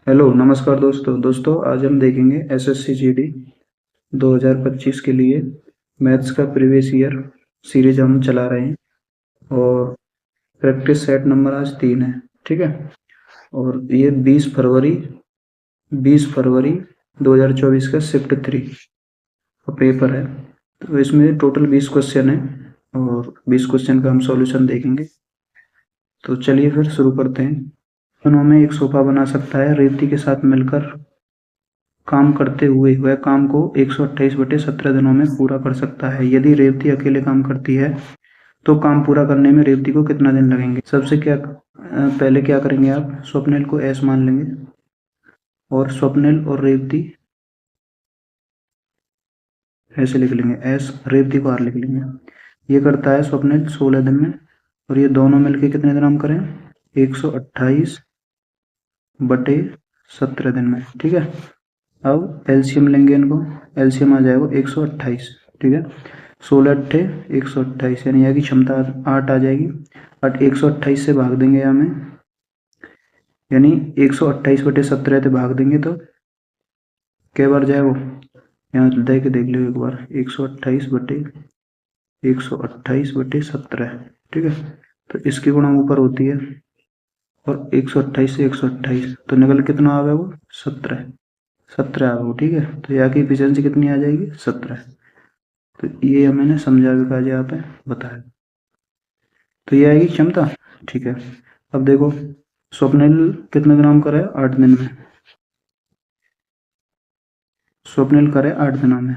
Hello नमस्कार दोस्तों आज हम देखेंगे एसएससी जीडी 2025 के लिए मैथ्स का प्रीवियस ईयर सीरीज हम चला रहे हैं और प्रैक्टिस सेट नंबर आज 3 है। ठीक है। और ये 20 फरवरी 2024 का शिफ्ट 3 का पेपर है। तो इसमें टोटल 20 क्वेश्चन है और 20 क्वेश्चन का हम सॉल्यूशन देखेंगे। तो चलिए फिर शुरू करते हैं। दोनों में एक सोफा बना सकता है रेवती के साथ मिलकर काम करते हुए वह काम को 128/17 दिनों में पूरा कर सकता है। यदि रेवती अकेले काम करती है तो काम पूरा करने में रेवती को कितना दिन लगेंगे। सबसे पहले क्या करेंगे, आप स्वप्निल को एस मान लेंगे और स्वप्निल और रेवती ऐसे लिख लेंगे, एस रेवती को आर लिख लेंगे। ये करता है स्वप्निल 16 दिन में और ये दोनों मिलके कितने दिन हम करें, 128/17 दिन में। ठीक है। अब एलसीएम लेंगे इनको, एलसीएम आ जाएगा 128। ठीक है। 16 × 128 यानी यहाँ की क्षमता 8 आ जाएगी। 128 से भाग देंगे यहाँ में, यानी 128/17 से भाग देंगे तो क्या बार जाए वो, यहाँ दे के देख लो एक बार, 128/17। ठीक है। तो इसकी गुणा ऊपर होती है और 128 से 128 तो निकल कितना आ गया वो, 17 आ गया। ठीक है। तो यहाँ की एफिशिएंसी कितनी आ जाएगी, 17। तो ये मैंने समझा भी कहा यहाँ पे बताया। तो ये आएगी क्षमता। ठीक है। अब देखो स्वप्निल कितने दिन करे, 8 दिन में। स्वप्निल करे 8 दिनों में,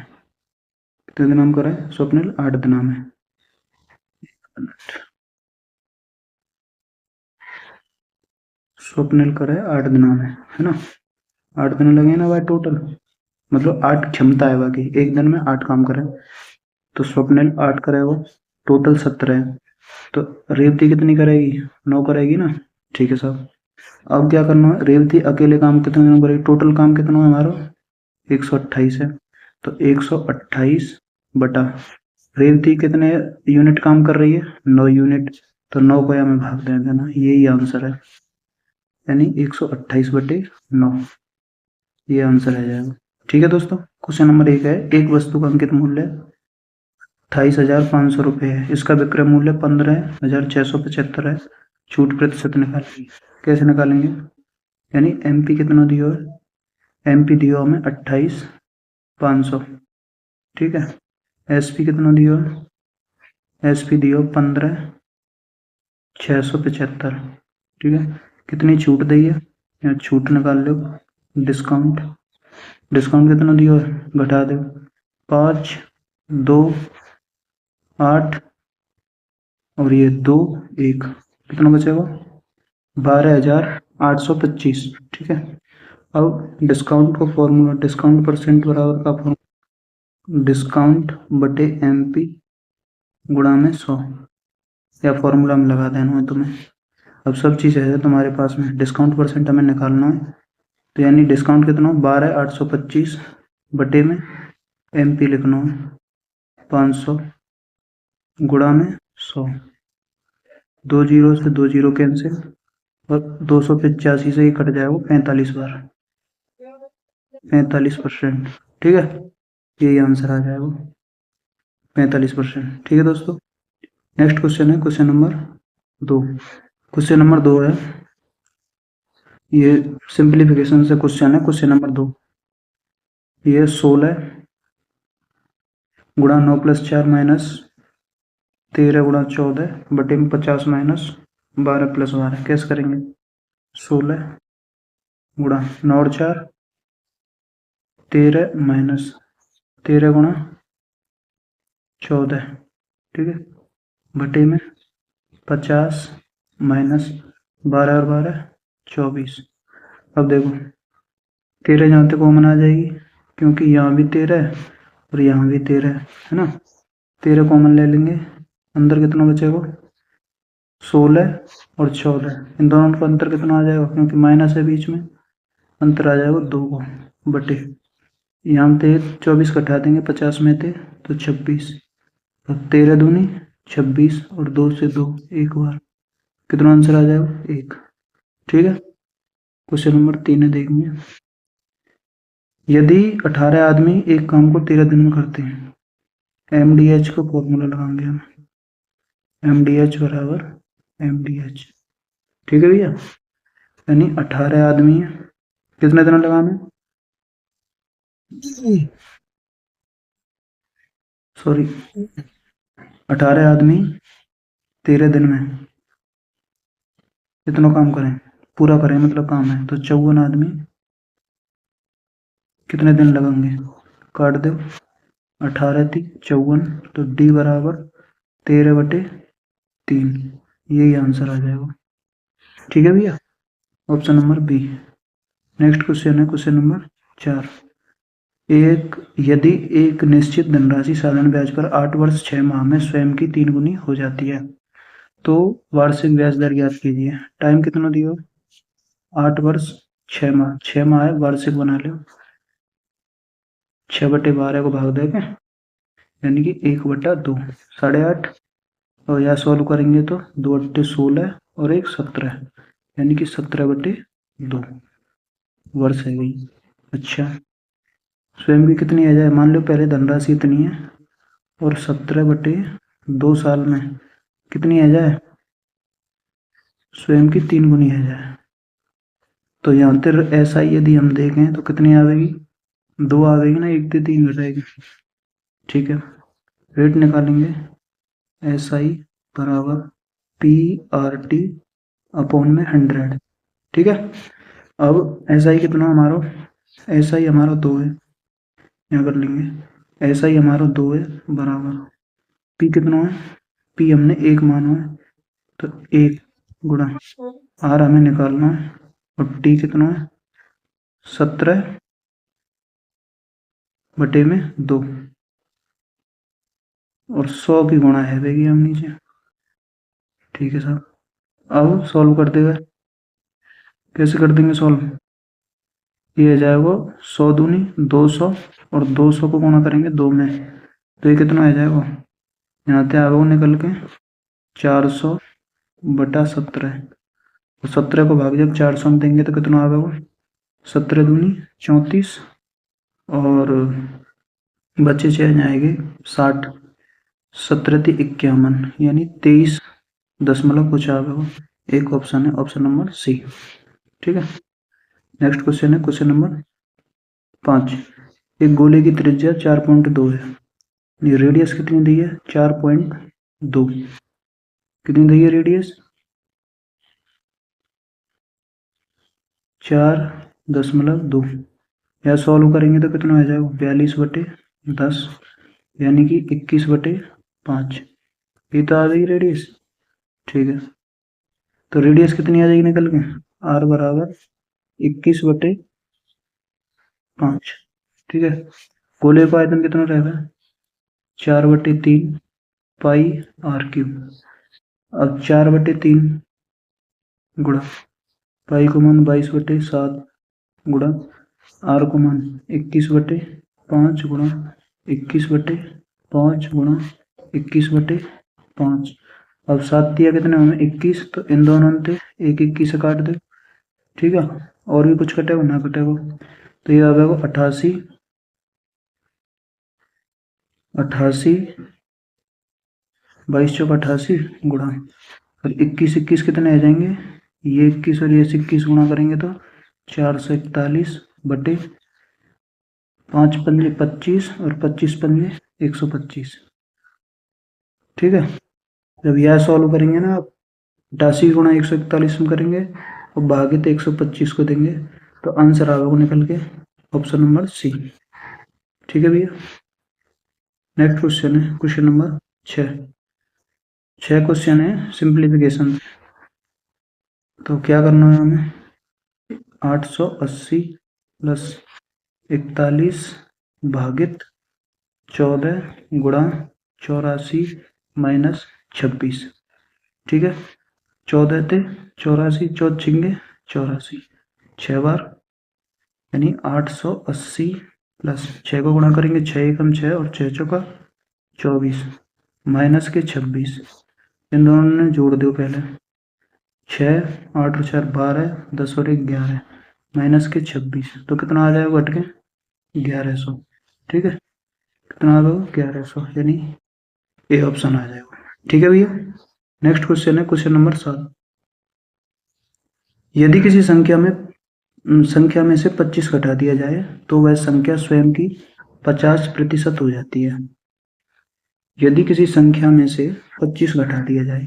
कितने दिन करे स्वप्निल, 8 दिनों में। स्वप्निल करे 8 दिनों में, है ना। 8 दिन लगे ना भाई टोटल, मतलब 8 क्षमता है बाकी, एक दिन में 8 काम करे तो स्वप्निल 8 करे, वो टोटल 17 है। तो रेवती कितनी करेगी, 9 करेगी ना। ठीक है साहब। अब क्या करना है, रेवती अकेले काम कितने दिनों करेगी, टोटल काम कितना है हमारा 128 है। तो 128 बटा रेवती कितने यूनिट काम कर रही है, 9 यूनिट। तो 9 को हमें भाग दे देना, यही आंसर है, यानी 128/9 ये आंसर आ जाएगा। ठीक है दोस्तों। क्वेश्चन नंबर 1 है, एक वस्तु का अंकित मूल्य 28,500 रुपये है, इसका विक्रय मूल्य 15,675 है, छूट प्रतिशत निकालेंगे। कैसे निकालेंगे, यानी एमपी कितना दियो है, एमपी दियो हमें 28,500। ठीक है। एसपी कितना दियो है, एसपी दियो 15,675। ठीक है। कितनी छूट दी है, या छूट निकाल लो, डिस्काउंट, डिस्काउंट कितना दियो है, घटा दो, 5, 2, 8 और ये 2, 1, कितना बचेगा 12,825। ठीक है। अब डिस्काउंट को फॉर्मूला, डिस्काउंट परसेंट बराबर का फॉर्मूला डिस्काउंट बटे एमपी गुणा में 100, या फॉर्मूला में लगा देना है तुम्हें। अब सब चीज़ है तुम्हारे पास में, डिस्काउंट परसेंट हमें निकालना है। तो यानी डिस्काउंट कितना, 12,825 बटे में एमपी लिखना है 500 गुणा में 100। 2 जीरो से 2 जीरो कैंसिल और 285 से ही कट जाएगा 45 बार, 45%। ठीक है। यही आंसर आ जाएगा 45%। ठीक है दोस्तों। नेक्स्ट क्वेश्चन है क्वेश्चन नंबर 2। क्वेश्चन नंबर 2 है, ये सिंप्लीफिकेशन से क्वेश्चन है। क्वेश्चन नंबर 2, ये 16 गुणा 9 + 4 - 13 गुणा 14 बटे में 50 - 12 + 12 कैसे करेंगे। 16 गुणा 9 और 4 13 - 13 गुणा 14। ठीक है। बटे में 50 - 12 और 12 24। अब देखो 13 जहाँ तक कॉमन आ जाएगी, क्योंकि यहाँ भी 13 है और यहाँ भी 13 है ना। 13 कॉमन ले लेंगे, अंदर कितना बचेगा 16 और 14, इन दोनों का अंतर कितना आ जाएगा, क्योंकि माइनस है बीच में, अंतर आ जाएगा 2 को बटे, यहाँ पे 24 घटा देंगे 50 में थे तो 26, और 13 दूनी 26 और 2 से 2 एक बार, कितना आंसर आ जाएगा 1। ठीक है। क्वेश्चन नंबर 3 है, देखेंगे। यदि 18 आदमी एक काम को 13 दिन में करते हैं, MDH को फॉर्मूला लगाएंगे हम, MDH बराबर MDH। ठीक है भैया, यानी 18 आदमी है, कितने दिन लगाना, सॉरी 18 आदमी 13 दिन में कितना काम करें, पूरा करें मतलब काम है, तो 54 आदमी कितने दिन लगेंगे, काट दो, 18 थी 54, तो D बराबर 13/3, यही आंसर आ जाएगा। ठीक है भैया, option number B. Next question है क्वेश्चन नंबर 4। यदि एक निश्चित धनराशि साधारण ब्याज पर 8 वर्ष 6 माह में स्वयं की 3 गुनी हो जाती है, तो वार्षिक ब्याज दर ज्ञात कीजिए। टाइम कितना दिया, 8 वर्ष 6 माह, 6 माह है, वार्षिक बना लो, 6/12 को भाग देंगे, यानी कि 1/2, 8.5, और यहाँ सॉल्व करेंगे तो 2/16 और 1 17, यानी कि 17/2 वर्ष है गई। अच्छा, स्वयं की कितनी आ जाए, मान लो पहले धनराशि इतनी है और 17/2 साल में कितनी आ जाए, स्वयं की 3 गुनी आ जाए, तो यहाँ पर ऐसा ही यदि हम देखें तो कितनी आवेगी, 2 आवेगी ना, 1 से 3 घटाएगी। ठीक है, रेट निकालेंगे, SI बराबर PRT अपॉन में 100। ठीक है, अब SI कितना हमारा, SI हमारा 2 है, यहाँ कर लेंगे, SI हमारा 2 है बराबर P कितना है, P हमने 1 माना है, तो 1 गुणा R हमें निकालना है, और T कितना है 17/2, और 100 की गुणा है बेगी हम नीचे। ठीक है साहब, अब सॉल्व कर देगा, कैसे कर देंगे सॉल्व, ये आ जाएगा 100 दूनी 200, और 200 को गुणा करेंगे 2 में, तो ये कितना आ जाएगा, यहाँ से आगे निकल के 400/17, और 17 को भाग जब 400 में देंगे तो कितना आएगा, 17 दूनी 34, और बच्चे चेंज आएंगे 60, 17 थी 51, यानी 23 कुछ आएगा। एक ऑप्शन है, ऑप्शन नंबर सी। ठीक है, नेक्स्ट क्वेश्चन है क्वेश्चन नंबर 5। एक गोले की त्रिज्या 4.2 है, ये रेडियस कितनी दी है, 4.2, कितनी दी है रेडियस, 4.2, या सॉल्व करेंगे तो कितना आ जाएगा, 42/10, यानी कि 21/5, ये तो आ गई रेडियस। ठीक है, तो रेडियस कितनी आ जाएगी निकल के, R बराबर 21/5। ठीक है, गोले का आयतन कितना रहेगा, 4/3 पाई R3। अब 4/3 गुणा पाई को मान 22/7 गुणा R को मान 21/5 गुणा 21/5 गुणा 21/5। अब 7 दिया कितने हमें 21, तो इन दोनों में 1 से काट दो। ठीक है, और भी कुछ कटेगा ना कटेगा, तो ये आ जाएगा 88, 22 चौक 88 गुणा, और 21 कितने आ जाएंगे, ये 21 और ये 21 गुणा करेंगे तो 441/5 पंजे 25, और 25 पंजे 125। ठीक है, जब यह सॉल्व करेंगे ना आप, 88 गुणा 141 में करेंगे और भागित 125 को देंगे, तो आंसर आएगा निकल के ऑप्शन नंबर सी। ठीक है भैया, नेक्स्ट क्वेश्चन है क्वेश्चन नंबर 6। क्वेश्चन है सिंप्लीफिकेशन। तो क्या करना है हमें, 880 प्लस 41 भागित 14 गुणा 84 माइनस 26। ठीक है, 14 थे 84, 14 छिंगे 84, 6 बार, यानी 880 प्लस 6 को गुणा करेंगे, 6 एकम 6 और 6 चौका 24 माइनस के 26, इन दोनों ने जोड़ दो पहले, 6 8 और 4 12, 10 और 1 11, माइनस के 26, तो कितना आ जाएगा घट के 1100। ठीक है, कितना आ जाएगा 1100, यानी ए ऑप्शन आ जाएगा। ठीक है भैया। नेक्स्ट क्वेश्चन है क्वेश्चन नंबर 7। यदि किसी संख्या में से 25 घटा दिया जाए तो वह संख्या स्वयं की 50% हो जाती है। यदि किसी संख्या में से 25 घटा दिया जाए,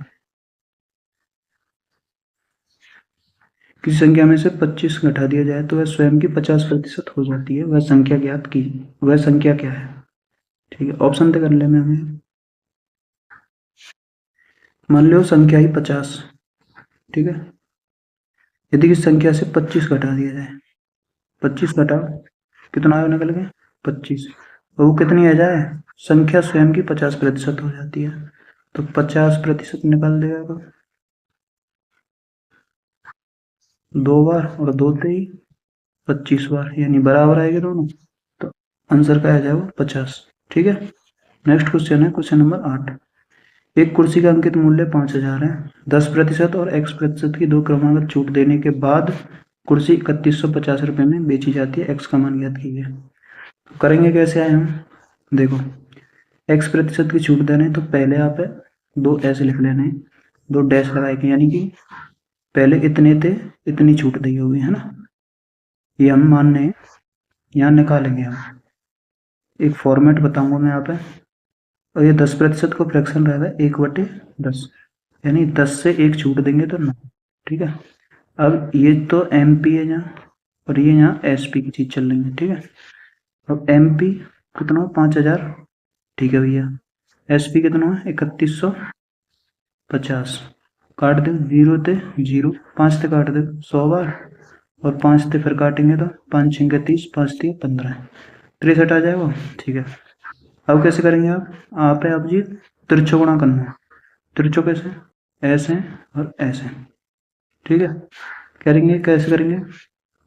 किसी संख्या में से 25 घटा दिया जाए तो वह स्वयं की 50% हो जाती है, वह संख्या ज्ञात की, वह संख्या क्या है? ठीक है, ऑप्शन तो कर लेंगे हमें। मान लो संख्या ही 50। ठीक है, यदि किसी संख्या से 25 घटा दिया जाए, 25 घटा कितना आया निकल के 25, वो कितनी आ जाए, संख्या स्वयं की 50% हो जाती है, तो 50% निकाल देगा तो 2 बार और 2 तेई 25 बार, यानी बराबर आएगा दोनों, तो आंसर का आ जाएगा 50। ठीक है। नेक्स्ट क्वेश्चन है क्वेश्चन नंबर 8। एक कुर्सी का अंकित मूल्य 5000 है। 10% और x% की दो क्रमागत छूट देने के बाद कुर्सी 3150 रुपये में बेची जाती है, x का मान ज्ञात कीजिए। तो करेंगे कैसे आए हम, देखो x% की छूट देने तो पहले आप दो ऐसे लिख लेने, दो डैश लगाए के, यानी कि पहले इतने थे, इतनी छूट दी होगी, है ना, ये हम मानने यहाँ निकालेंगे हम। एक फॉर्मेट बताऊंगा मैं यहाँ पे, और ये 10% को फ्रैक्शन रहेगा 1/10, यानी 10 से 1 छूट देंगे तो 9। ठीक है, अब ये तो एम पी है यहाँ, और ये यहाँ एस पी की चीज चल रही है। ठीक है, अब एम पी कितना हो 5000, ठीक है भैया, एस पी कितना है 3150, काट दे, 0 थे 0, 5 से काट दे 100 बार, और 5 से फिर काटेंगे तो 5 6 30, 5 3 15, 63 आ जाएगा। ठीक है, अब कैसे करेंगे आप है आप जी तिरछो गुणा करना है। तिरछो कैसे, ऐसे और ऐसे। ठीक है, करेंगे कैसे करेंगे,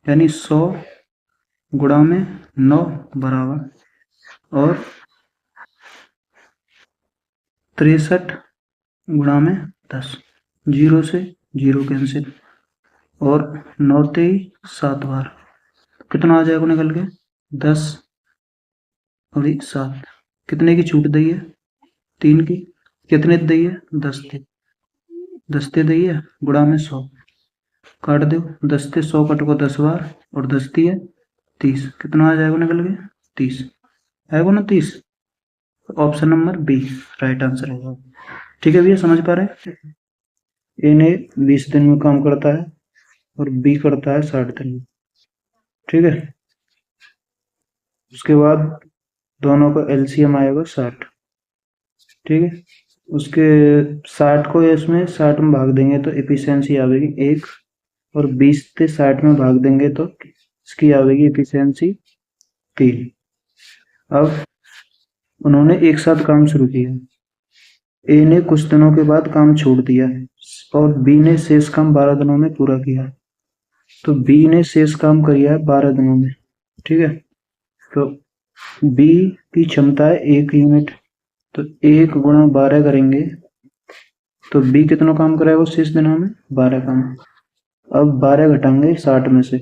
यानी 100 गुणा में 9 बराबर, और 63 गुणा में 10, 0 से 0 कैंसिल, और 9 तेई 7 बार, कितना आ जाएगा निकल के 10 और 7, कितने की छूट दी है 3 की, कितने दी है 10 थे, 10 थे दी है, गुणा में 100, काट दो, 10 से 100 कटो 10 बार, और 10 है 30, कितना आ जाएगा निकल के 30 आएगा ना 30, option number B right answer है। ठीक है भैया, समझ पा रहे हैं। ए ने 20 दिन में काम करता है और बी करता है 60 दिन में। ठीक है, उसके बाद दोनों का एलसीएम आएगा 60। ठीक है, उसके 60 को इसमें 60 में भाग देंगे तो एफिशिएंसी आएगी 1, और 20 से 60 में भाग देंगे तो इसकी आएगी एफिशिएंसी 3। अब उन्होंने एक साथ काम शुरू किया, ए ने कुछ दिनों के बाद काम छोड़ दिया, और बी ने शेष काम 12 दिनों में पूरा किया। तो बी ने शेष काम किया है 12 दिनों में। ठीक है, तो बी की क्षमता है 1 यूनिट, तो 1 गुणा 12 करेंगे तो बी कितना काम करेगा शेष दिनों में 12 काम। अब 12 घटाएंगे 60 में से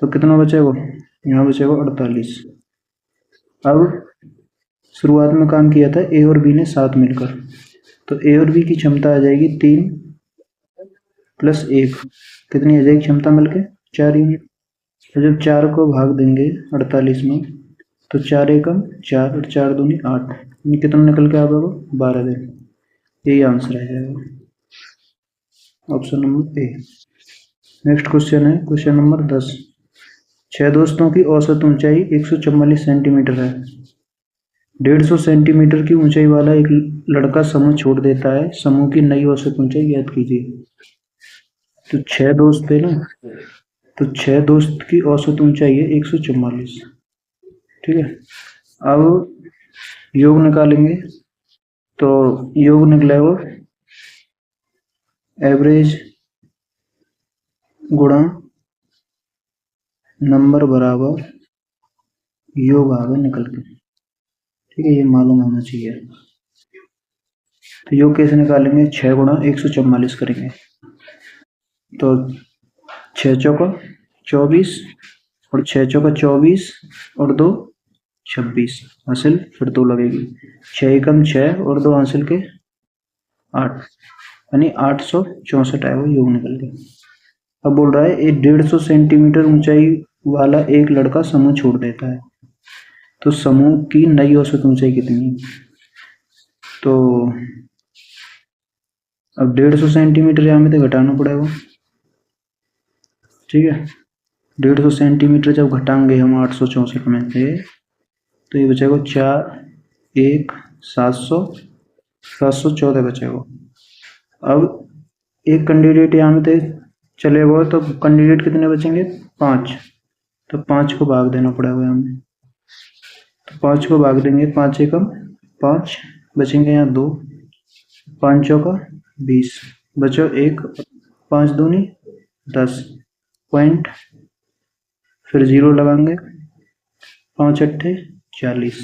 तो कितना बचेगा, यहाँ बचेगा 48। अब शुरुआत में काम किया था ए और बी ने साथ मिलकर, तो ए और बी की क्षमता आ जाएगी 3 + 1, कितनी आ जाएगी क्षमता मिलके 4 यूनिट। तो जब 4 को भाग देंगे 48 में तो 4 एकम 4 और 4 दूनी 8, कितना निकल के आ जाएगा 12 दिन। यही आंसर आ जाएगा, option number A. Next question है क्वेश्चन नंबर 10। 6 दोस्तों की औसत ऊंचाई 144 सेंटीमीटर है। 150 सेंटीमीटर की ऊंचाई वाला एक लड़का समूह छोड़ देता है, समूह की नई औसत ऊंचाई ज्ञात कीजिए। तो 6 दोस्त थे ना, तो 6 दोस्त की औसत ऊंचाई है 144। ठीक है, अब योग निकालेंगे तो योग निकलेगा एवरेज गुणा नंबर बराबर योग आगे निकल के। ठीक है, ये मालूम होना चाहिए। तो योग कैसे निकालेंगे, 6 गुणा 144 करेंगे, तो 6 चौका 24 और 6 चौका 24 और 2 26 हासिल फिर 2 लगेगी। 6 एकम 6 और 2 हासिल के 8 यानी 864 आया वो योग निकल के। अब बोल रहा है एक 150 सेंटीमीटर ऊंचाई वाला एक लड़का समूह छोड़ देता है, तो समूह की नई औसत ऊंचाई कितनी है? तो अब 150 सेंटीमीटर यहाँ में तो घटाना पड़ेगा, ठीक है। 150 सेंटीमीटर जब घटाएंगे हम 864 में से, तो ये बचेगा 4 1 714 बचेगा। अब एक कैंडिडेट यहाँ में थे चले गए, तो कैंडिडेट कितने बचेंगे? 5, तो 5 को भाग देना पड़ेगा हमें, तो 5 को भाग देंगे, 5 एकम 5 बचेंगे यहाँ 2, 5 चौका 20 बचो 1, 5 दूनी 10 पॉइंट फिर 0 लगाएंगे, 5 अट्ठे 40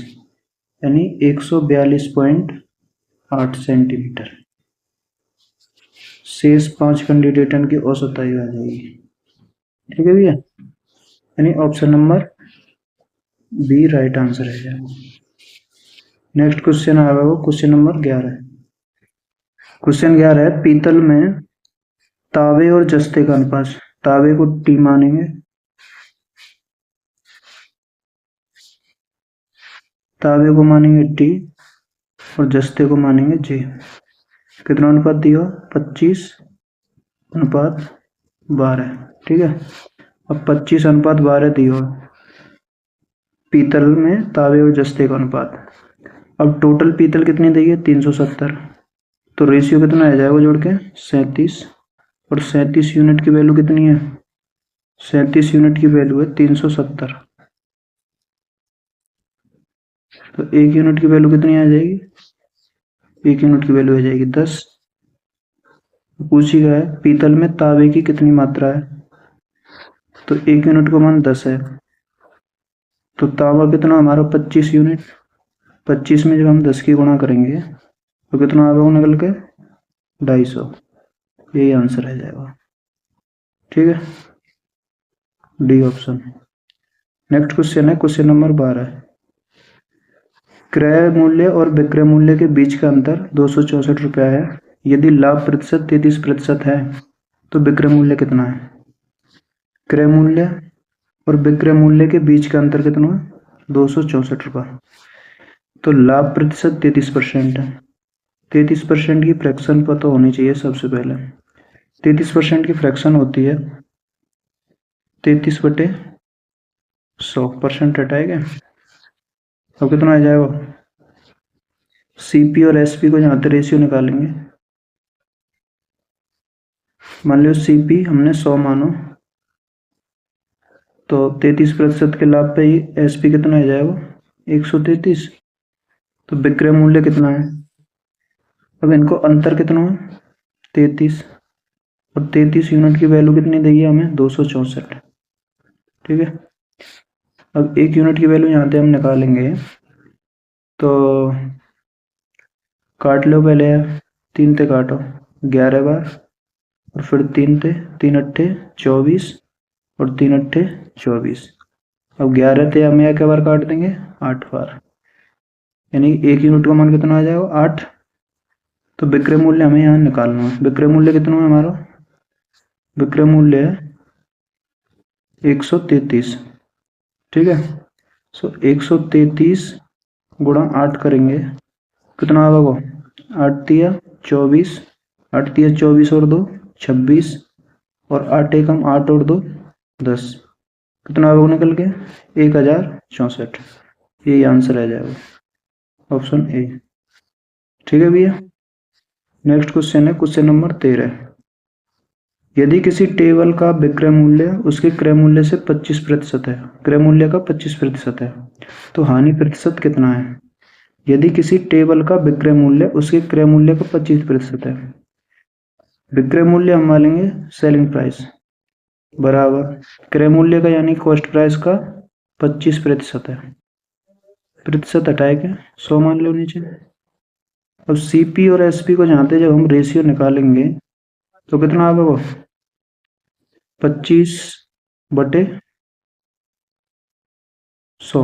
यानी 142.8 सेंटीमीटर। शेष 5 कैंडिडेटन की औसत आयु आ जाएगी, ठीक है भैया। यानी option number B right answer है जाएगा। नेक्स्ट क्वेश्चन आएगा वो क्वेश्चन नंबर 11। क्वेश्चन 11 है पीतल में तावे और जस्ते का अनुपात। तावे को टी मानेंगे, तावे को मानेंगे टी और जस्ते को मानेंगे जे। कितना अनुपात दिया? 25:12, ठीक है। अब 25:12 दिया पीतल में तावे और जस्ते का अनुपात। अब टोटल पीतल कितनी दी है? 370, तो रेशियो कितना आ जाएगा जोड़ के? 37, और 37 यूनिट की वैल्यू कितनी है? 37 यूनिट की वैल्यू है 370, तो 1 यूनिट की वैल्यू कितनी आ जाएगी? 1 यूनिट की वैल्यू आ जाएगी 10। पूछी गया है पीतल में तावे की कितनी मात्रा है, तो 1 यूनिट का मान 10 है, तो तावा कितना हमारा 25 यूनिट। 25 में जब हम 10 की गुणा करेंगे तो कितना आएगा निकल के? 250, यही आंसर आ जाएगा, ठीक है, डी ऑप्शन। नेक्स्ट क्वेश्चन है क्वेश्चन नंबर 12। क्रय मूल्य और विक्रय मूल्य के बीच का अंतर 264 रुपया है। यदि लाभ प्रतिशत 33% है तो विक्रय मूल्य कितना है? क्रय मूल्य और विक्रय मूल्य के बीच का अंतर कितना है? 264 रुपया। तो लाभ प्रतिशत 33% है, 33% की फ्रैक्शन पता होनी चाहिए सबसे पहले। 33% की फ्रैक्शन होती है 33/100%, हटाएगा तो कितना आ जाएगा? सीपी और एसपी को यहाँ पे रेशियो निकालेंगे। मान लो सीपी हमने 100 मानो, तो 33% के लाभ पे ही एसपी कितना आ जाएगा? 133, तो विक्रय मूल्य कितना है? अब इनको अंतर कितना है? 33, और 33 यूनिट की वैल्यू कितनी देगी हमें? 264, ठीक है। अब 1 यूनिट की वैल्यू यहाँ पे हम निकालेंगे, तो काट लो पहले, 3 से काटो 11 बार, और फिर 3 से 3 अट्ठे 24 और 3 अट्ठे 24। अब 11 से हम यहाँ क्या बार काट देंगे? 8 बार, यानी 1 यूनिट का मान कितना आ जाएगा? 8। तो विक्रय मूल्य हमें यहाँ निकालना है। विक्रय मूल्य कितना है हमारा? विक्रय मूल्य है 133, ठीक है। सो 133 गुणा 8 करेंगे, कितना आएगा? 8 तिया 24, 8 तिया 24 और 2 26, और 8 एकम 8 और 2 10, कितना आएगा निकल के? 1064, यही आंसर आ जाएगा, ऑप्शन ए, ठीक है भैया। नेक्स्ट क्वेश्चन है क्वेश्चन नंबर 13। यदि किसी टेबल का विक्रय मूल्य उसके क्रय मूल्य से 25% है, क्रय मूल्य का 25% है, तो हानि प्रतिशत कितना है? यदि किसी टेबल का विक्रय मूल्य उसके क्रय मूल्य का 25% है, विक्रय मूल्य हम मानेंगे सेलिंग प्राइस बराबर क्रय मूल्य का यानी कॉस्ट प्राइस का 25% है, प्रतिशत हटाए के 100 मान लो नीचे। अब सीपी और एसपी को जानते जब हम रेशियो निकालेंगे तो कितना आएगा? 25 बटे 100।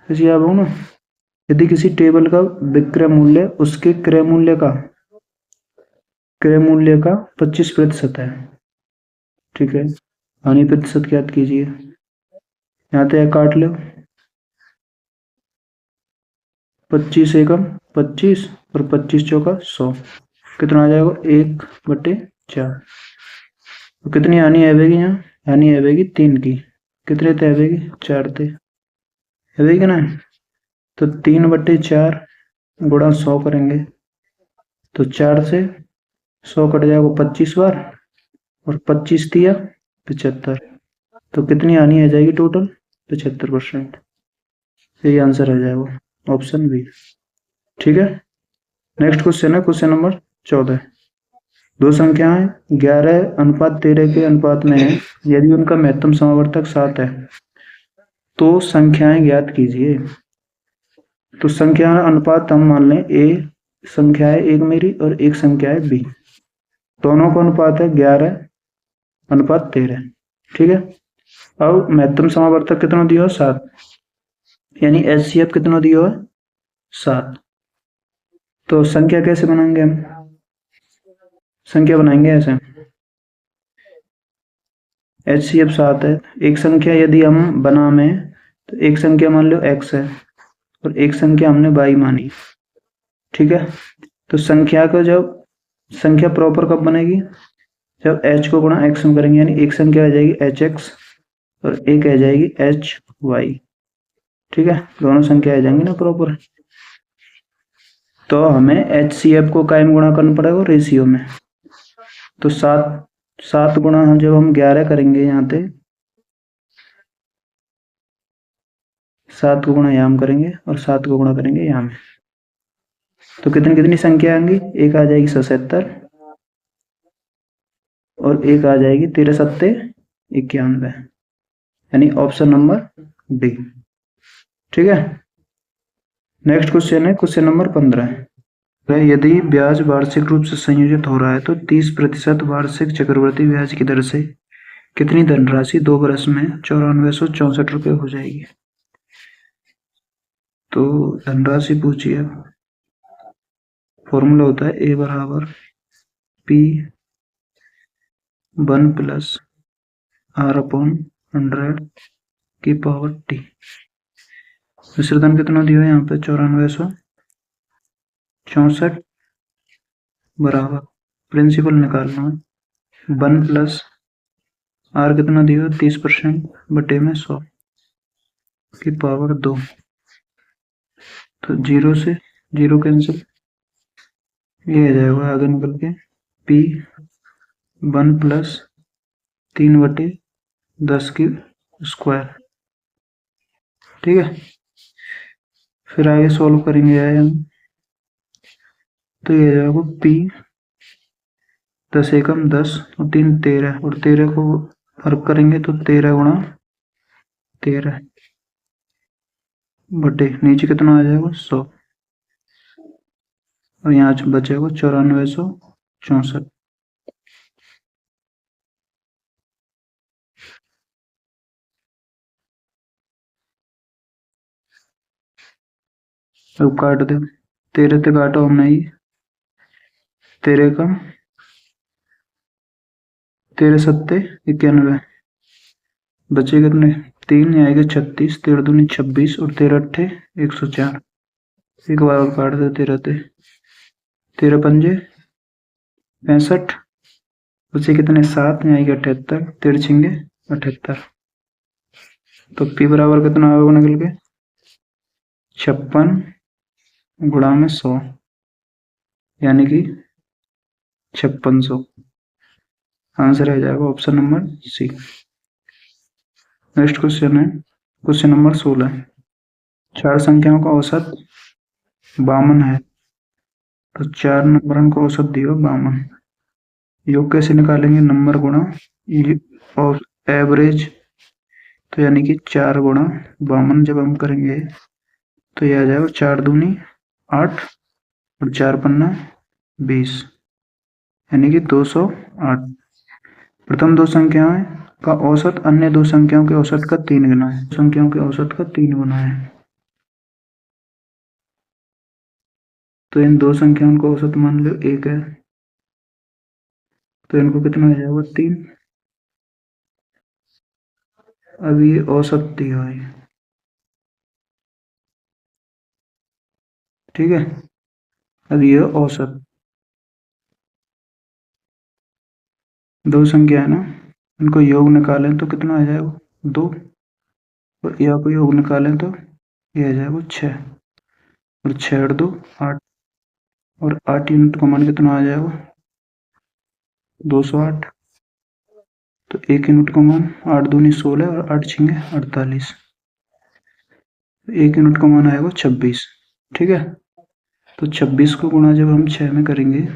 इसी आप हो ना, यदि किसी टेबल का विक्रय मूल्य उसके क्रय मूल्य का 25% है, ठीक है, हानि प्रतिशत ज्ञात कीजिए। यहाँ तो काट लो, 25 एकम 25 और 25 चौका 100, कितना आ जाएगा 1/4। तो कितनी हानि आएगी यहाँ, हानि आएगी 3 की, कितने ते आएगी 4 ते आएगी ना। तो 3/4 गुणा 100 करेंगे तो 4 से 100 कट जाएगा 25 बार, और 25 दिया 75, तो कितनी हानि आ जाएगी टोटल 75%। यही आंसर आ जाएगा ऑप्शन बी, ठीक है। नेक्स्ट क्वेश्चन है क्वेश्चन नंबर 14। दो संख्याएं 11:13 के अनुपात में है, यदि उनका महत्तम समावर्तक 7 है तो संख्याएं ज्ञात कीजिए। तो संख्या अनुपात हम मान लें ए संख्या है एक मेरी और एक संख्या है बी, दोनों का अनुपात है 11:13, ठीक है। अब महत्तम समावर्तक कितना दिया हो 7, यानी एचसीएफ कितना दिया हो 7। तो संख्या कैसे बनाएंगे हम, संख्या बनाएंगे ऐसे, एचसीएफ 7 है, एक संख्या यदि हम बना में तो एक संख्या मान लो x है और एक संख्या हमने y मानी, ठीक है। तो संख्या का जब संख्या प्रॉपर कब बनेगी, जब h को गुणा x में करेंगे, यानी एक संख्या आ जाएगी hx और एक आ जाएगी hy, ठीक है, दोनों संख्या आ जाएंगी ना प्रॉपर। तो हमें HCF को कायम गुणा करना पड़ेगा रेशियो में। तो 7 गुणा जब हम 11 करेंगे, यहाँ पे 7 को गुणा यहाँ करेंगे और 7 को गुणा करेंगे यहाँ में, तो कितनी कितनी संख्या आएंगी, एक आ जाएगी 77 और एक आ जाएगी 13 सत्ते 91, यानी ऑप्शन नंबर डी, ठीक है। नेक्स्ट क्वेश्चन है क्वेश्चन नंबर 15। यदि ब्याज वार्षिक रूप से संयोजित हो रहा है तो 30% वार्षिक चक्रवृद्धि ब्याज की दर से कितनी धनराशि 2 वर्ष में 9464 रुपये हो जाएगी। तो धनराशि पूछिए, फॉर्मूला होता है ए बराबर P1 प्लस R/100 की पावर टी। मिश्रधन कितना दिया है यहाँ पे 9464 बराबर प्रिंसिपल निकालना है 1 प्लस आर कितना दिया 30% बटे में 100 की पावर 2, तो 0 से 0 कैंसिल, ये आ जाएगा आगे निकल के P1 प्लस 3/10 की स्क्वायर, ठीक है। फिर आगे सॉल्व करेंगे हम, तो ये आ जाएगा P 10 एकम 10 और 3 13 और 13 को फर्क करेंगे तो 13 गुणा 13 बटे नीचे कितना आ जाएगा 100 और यहाँ बचेगा 9464। अब काट दे, 13 से काटो हमने ही 13 का 13 सत्ते 91, बचे कितने 3 आएगा 36, 13 दूनी 26 और 13 अट्ठे 104, एक बार और काट दे 13 ते 13 पंजे 65, बचे कितने 7 आएगा 78, 13 छिंगे 78, तो पी बराबर कितना आएगा निकल के 56 गुणा में 100, यानी कि 5600, आंसर आ जाएगा option number C. Next question है क्वेश्चन नंबर 16। 4 संख्याओं का औसत 52 है, तो 4 नंबरों का औसत दियो 52, योग कैसे निकालेंगे, नंबर गुणा और एवरेज, तो यानी कि 4 गुणा 52 जब हम करेंगे तो यह आ जाएगा 4 दूनी 8 और 4 पन्ना 20, यानी कि 208, प्रथम दो संख्याओं का औसत अन्य दो संख्याओं के औसत का 3 गुना है। संख्याओं के औसत का 3 गुना है, तो इन दो संख्याओं का औसत मान लो 1 है, तो इनको कितना आ जाएगा 3। अब ये औसत दिया है, ठीक है। अब ये औसत दो संख्या है ना, इनको योग निकालें तो कितना आ जाएगा 2, और या को योग निकालें तो ये आ जाएगा 6, और 6 और 2 8, और 8 यूनिट का मान कितना आ जाएगा 208। तो 1 यूनिट का मान 8 दूनी 16 और 8 छिंगे 48, 1 यूनिट का मान आएगा 26, ठीक है। तो 26 को गुणा जब हम 6 में करेंगे,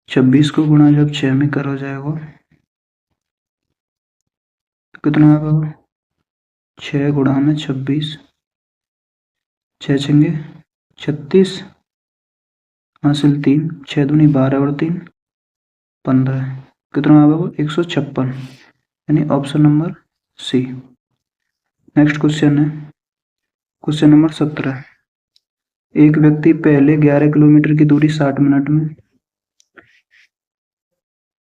छब्बीस को गुणा जब 6 में करो जाएगा तो कितना आएगा 6 गुणा में 26, 6 छंगे 36, हासिल 3, 6 दूनी 12 और 3 15, कितना आएगा 156, यानी option number C. Next question है क्वेश्चन नंबर 17। एक व्यक्ति पहले 11 किलोमीटर की दूरी 60 मिनट में,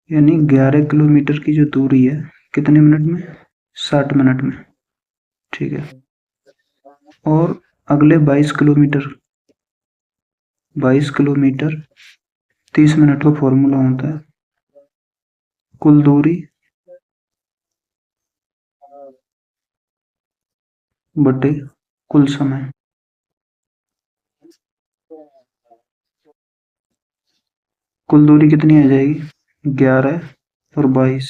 यानी 11 किलोमीटर की जो दूरी है कितने मिनट में 60 मिनट में, ठीक है। और अगले 22 किलोमीटर 30 मिनट का फॉर्मूला होता है कुल दूरी बटे कुल समय। कुल दूरी कितनी आ जाएगी 11 और 22,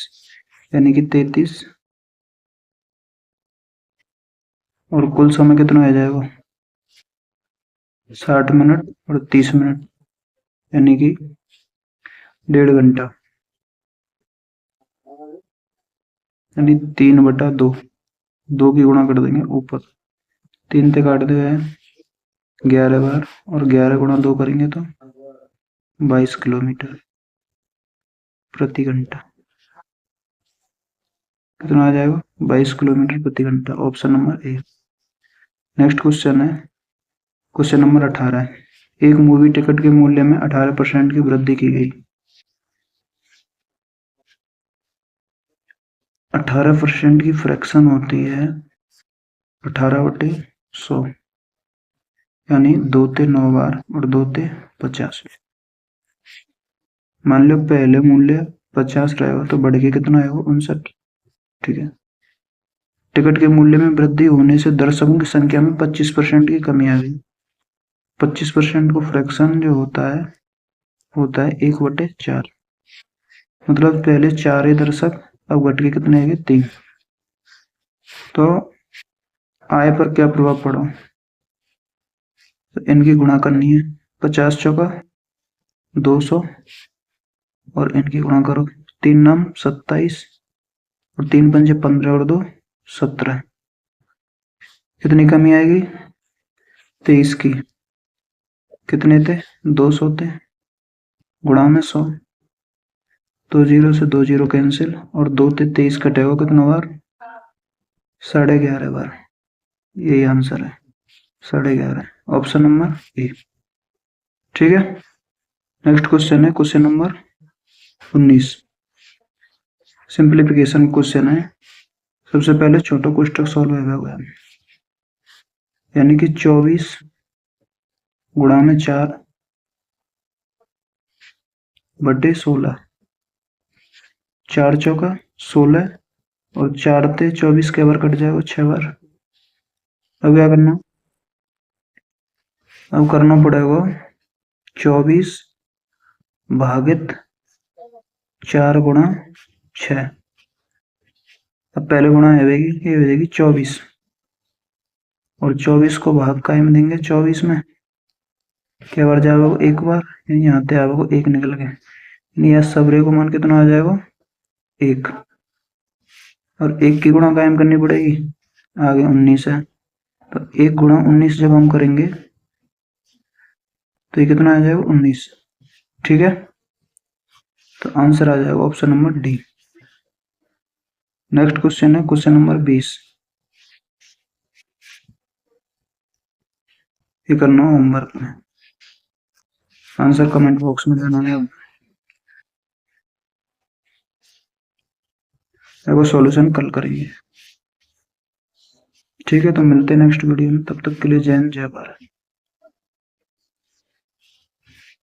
यानी कि 33, और कुल समय कितना आ जाएगा 60 मिनट और 30 मिनट, यानी कि 1.5 घंटा, यानी 3/2, 2 की गुणा कर देंगे ऊपर, 3 से काट दे 11 बार, और 11 गुणा 2 करेंगे तो 22 किलोमीटर प्रति घंटा, कितना आ जाएगा 22 किलोमीटर प्रति घंटा, option number A. Next question है क्वेश्चन नंबर 18। एक मूवी टिकट के मूल्य में 18% की वृद्धि की गई। 18% की फ्रैक्शन होती है 18/100, यानी 2 ते 9 बार और 2 ते 50। मान लो पहले मूल्य 50 रहेगा तो बढ़ के कितना आएगा 59, ठीक है। टिकट के मूल्य में वृद्धि होने से दर्शकों की संख्या में 25% की कमी आ गई। 25% को फ्रैक्शन जो होता है 1/4, मतलब पहले 4 ही दर्शक, अब घट के कितने आएंगे 3। तो आय पर क्या प्रभाव पड़ा, तो इनकी गुणा करनी है, 50 चौका 200, और इनकी गुणा करो, 3 नाम 27, और 3 पंजे 15 और 2 17, कितनी कमी आएगी 23 की, कितने थे 200 थे, गुणा में 100, 2 जीरो से 2 जीरो कैंसिल, और 2 ते 23 कटेगा कितना बार 11.5 बार, यही आंसर है 11.5, ऑप्शन नंबर ए, ठीक है। नेक्स्ट क्वेश्चन है क्वेश्चन नंबर 19। सिंप्लीफिकेशन क्वेश्चन है। सबसे पहले छोटा कोष्टक सॉल्व होगा, यानी कि 24 गुणा में 4 बटे 16, 4 चौका 16, और 4 ते 24 के बार कट जाएगा 6 बार। अब क्या करना, अब करना पड़ेगा 24 भागित 4 गुणा 6। अब पहले गुणा ये हो जाएगी 24, और 24 को भाग कायम देंगे 24 में, क्या बार जाएगा एक बार, यानी यहाँ पे आएगा 1 निकल गए, यानी यह सबरे को मान कितना आ जाएगा 1, और 1 की गुणा कायम करनी पड़ेगी, आगे 19 है, तो 1 गुणा 19 जब हम करेंगे तो ये कितना आ जाएगा 19। ठीक है, तो आंसर आ जाएगा option number D. Next question है क्वेश्चन नंबर 20। ये करना होमवर्क में, आंसर कमेंट बॉक्स में देना है। वो सॉल्यूशन कल करेंगे। ठीक है, तो मिलते हैं नेक्स्ट वीडियो में, तब तक के लिए जय हिंद जय भारत।